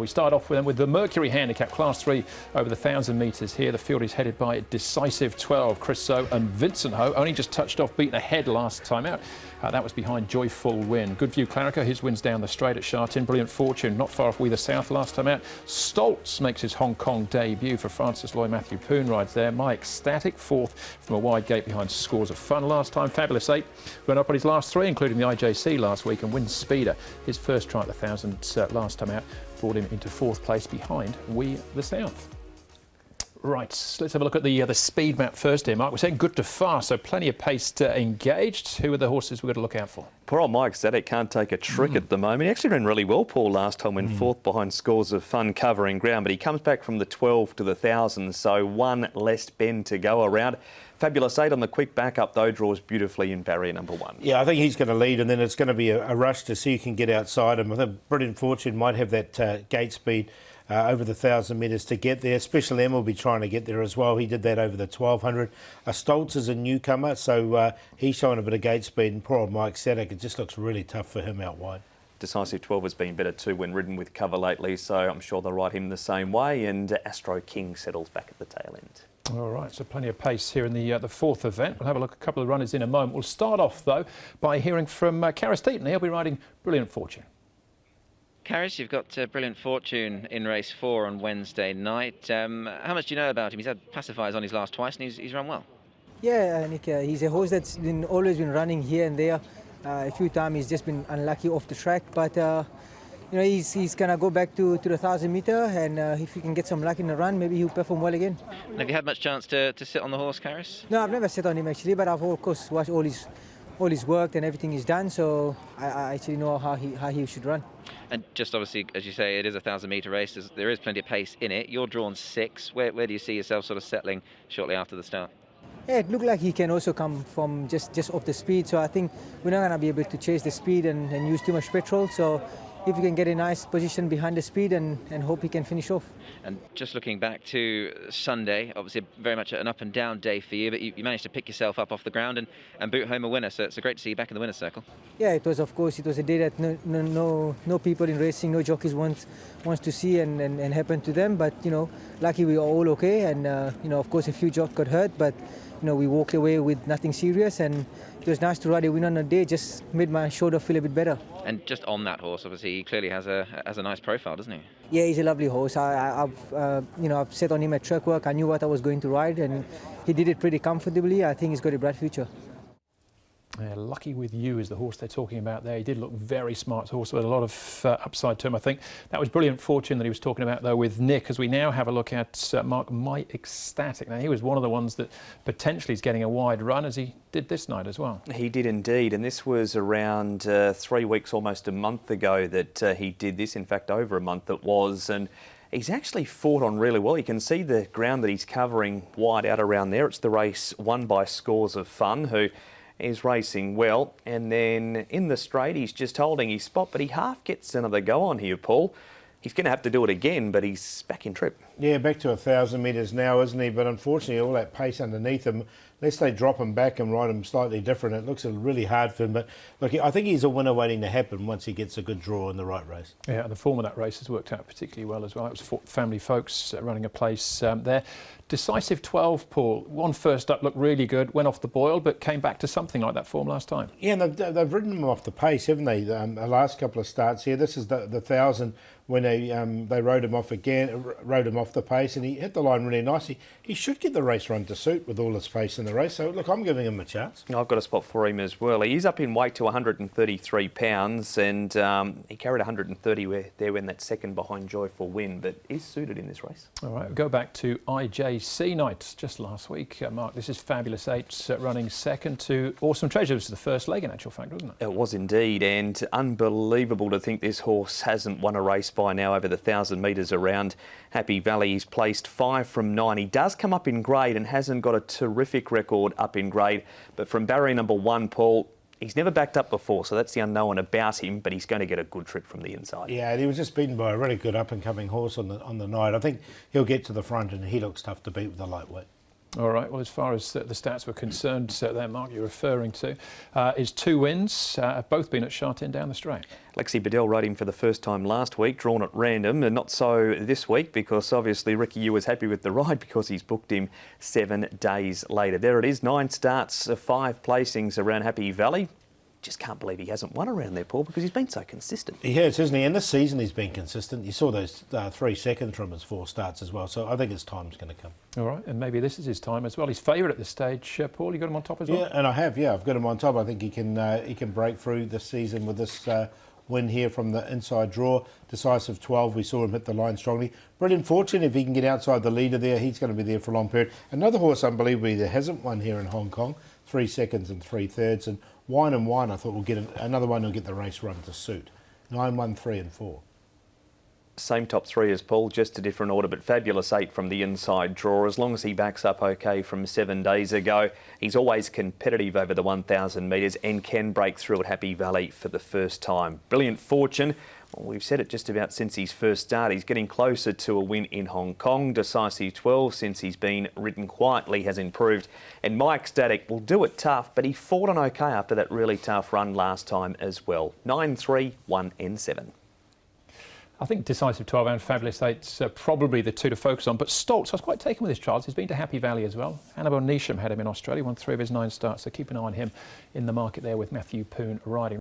We start off with the Mercury Handicap, Class 3 over the 1,000 metres here. The field is headed by Decisive 12, Chris So and Vincent Ho. Only just touched off, beaten ahead last time out. That was behind Joyful Win. Good View Clarica, his wins down the straight at Shartin. Brilliant Fortune, not far off We the South last time out. Stoltz makes his Hong Kong debut for Francis Lloyd. Matthew Poon rides there. My Ecstatic, fourth from a wide gate behind Scores of Fun last time. Fabulous 8 went up on his last 3, including the IJC last week. And Wind Speeder, his first try at the 1,000 last time out, brought him into 4th place behind We the South. Right, let's have a look at the speed map first here, Mark. We're saying good to fast, so plenty of pace engaged. Who are the horses we've got to look out for? Poor old Mike Ecstatic can't take a trick at the moment. He actually ran really well, Paul, last time when 4th behind Scores of Fun covering ground, but he comes back from the 12 to the 1,000, so one less bend to go around. Fabulous 8 on the quick backup, though, draws beautifully in barrier number 1. Yeah, I think he's going to lead, and then it's going to be a rush to see who can get outside him. I think Brilliant Fortune might have that gate speed over the 1,000 metres to get there. Special M will be trying to get there as well. He did that over the 1,200. Stoltz is a newcomer, so he's showing a bit of gate speed, and poor old Mike Ecstatic, it just looks really tough for him out wide. Decisive 12 has been better too when ridden with cover lately, so I'm sure they'll ride him the same way, and Astro King settles back at the tail end. All right, so plenty of pace here in the 4th event. We'll have a look at a couple of runners in a moment. We'll start off, though, by hearing from Karis Deaton. He'll be riding Brilliant Fortune. Karis, you've got Brilliant Fortune in race 4 on Wednesday night. How much do you know about him? He's had pacifiers on his last twice and he's run well. Yeah, Nick, he's a horse that's always been running here and there. A few times he's just been unlucky off the track, but you know, he's going to go back to the 1,000 metre, and if he can get some luck in the run, maybe he'll perform well again. And have you had much chance to sit on the horse, Karis? No, I've never sat on him actually, but I've of course watched all his work and everything he's done, so I actually know how he should run. And just obviously, as you say, it is a 1,000 metre race. There is plenty of pace in it. You're drawn 6. Where do you see yourself sort of settling shortly after the start? Yeah, it looked like he can also come from just off the speed, so I think we're not going to be able to chase the speed and use too much petrol. So if we can get a nice position behind the speed and hope he can finish off. And just looking back to Sunday, obviously very much an up and down day for you, but you managed to pick yourself up off the ground and boot home a winner, so it's great to see you back in the winner's circle. Yeah, it was, of course, it was a day that no people in racing, no jockeys wants to see and happen to them, but you know, lucky we are all okay, and you know, of course a few jockeys got hurt, but you know, we walked away with nothing serious, and it was nice to ride a win on a day, just made my shoulder feel a bit better. And just on that horse, obviously, he clearly has a nice profile, doesn't he? Yeah, he's a lovely horse. I've sat on him at track work. I knew what I was going to ride, and he did it pretty comfortably. I think he's got a bright future. Lucky With You is the horse they're talking about there. He did look very smart horse with a lot of upside to him, I think. That was Brilliant Fortune that he was talking about, though, with Nick, as we now have a look at Mark, My Ecstatic. Now, he was one of the ones that potentially is getting a wide run, as he did this night as well. He did indeed, and this was around 3 weeks, almost a month ago that he did this. In fact, over a month it was, and he's actually fought on really well. You can see the ground that he's covering wide out around there. It's the race won by Scores of Fun, who is racing well, and then in the straight he's just holding his spot, but he half gets another go on here, Paul. He's going to have to do it again, but he's back in trip. Yeah, back to 1,000 metres now, isn't he? But unfortunately, all that pace underneath him, unless they drop him back and ride him slightly different, it looks really hard for him. But look, I think he's a winner waiting to happen once he gets a good draw in the right race. Yeah, the form of that race has worked out particularly well as well. It was Family Folks running a place there. Decisive 12, Paul, one first up, looked really good, went off the boil, but came back to something like that form last time. Yeah, and they've ridden him off the pace, haven't they? The last couple of starts here. This is the 1,000 when they rode him off again, rode him off the pace, and he hit the line really nicely. He should get the race run to suit with all his pace in the race. So, look, I'm giving him a chance. I've got a spot for him as well. He's up in weight to 133 pounds, and he carried 130 there when that second behind Joyful Win, but is suited in this race. All right, we'll go back to IJC night just last week. Mark, this is Fabulous 8 running second to Awesome Treasure. It was the first leg in actual fact, wasn't it? It was indeed, and unbelievable to think this horse hasn't won a race by now over the 1,000 metres around Happy Valley. He's placed 5 from 9. He does come up in grade and hasn't got a terrific record up in grade, but from barrier number 1, Paul, he's never backed up before, so that's the unknown about him, but he's going to get a good trip from the inside. Yeah, and he was just beaten by a really good up-and-coming horse on the night. I think he'll get to the front, and he looks tough to beat with a lightweight. All right, well, as far as the stats were concerned, there, Mark, you're referring to, is 2 wins, have both been at Shartin down the straight. Lexi Bedell rode him for the first time last week, drawn at random, and not so this week because obviously Ricky Yu was happy with the ride because he's booked him 7 days later. There it is, 9 starts, 5 placings around Happy Valley. Just can't believe he hasn't won around there, Paul, because he's been so consistent. He has, hasn't he? And this season he's been consistent. You saw those 3 seconds from his 4 starts as well, so I think his time's going to come. All right, and maybe this is his time as well. He's favourite at this stage. Paul, you got him on top as well? Yeah, and I have, I've got him on top. I think he can break through this season with this win here from the inside draw. Decisive 12, we saw him hit the line strongly. Brilliant Fortune, if he can get outside the leader there, he's going to be there for a long period. Another horse, unbelievably, that hasn't won here in Hong Kong, 3 seconds and 3/3, and Wine and Wine, I thought we'll get another one who'll get the race run to suit. 9, 1, 3 and 4. Same top 3 as Paul, just a different order, but fabulous 8 from the inside draw. As long as he backs up okay from 7 days ago, he's always competitive over the 1,000 metres and can break through at Happy Valley for the first time. Brilliant Fortune. Well, we've said it just about since his first start. He's getting closer to a win in Hong Kong. Decisive 12, since he's been ridden quietly, has improved. And Mike Static will do it tough, but he fought on okay after that really tough run last time as well. 9, 3, 1 and 7. I think Decisive 12 and Fabulous 8's probably the 2 to focus on, but Stoltz, I was quite taken with his trials. He's been to Happy Valley as well. Annabelle Neesham had him in Australia, won 3 of his 9 starts, so keep an eye on him in the market there with Matthew Poon riding.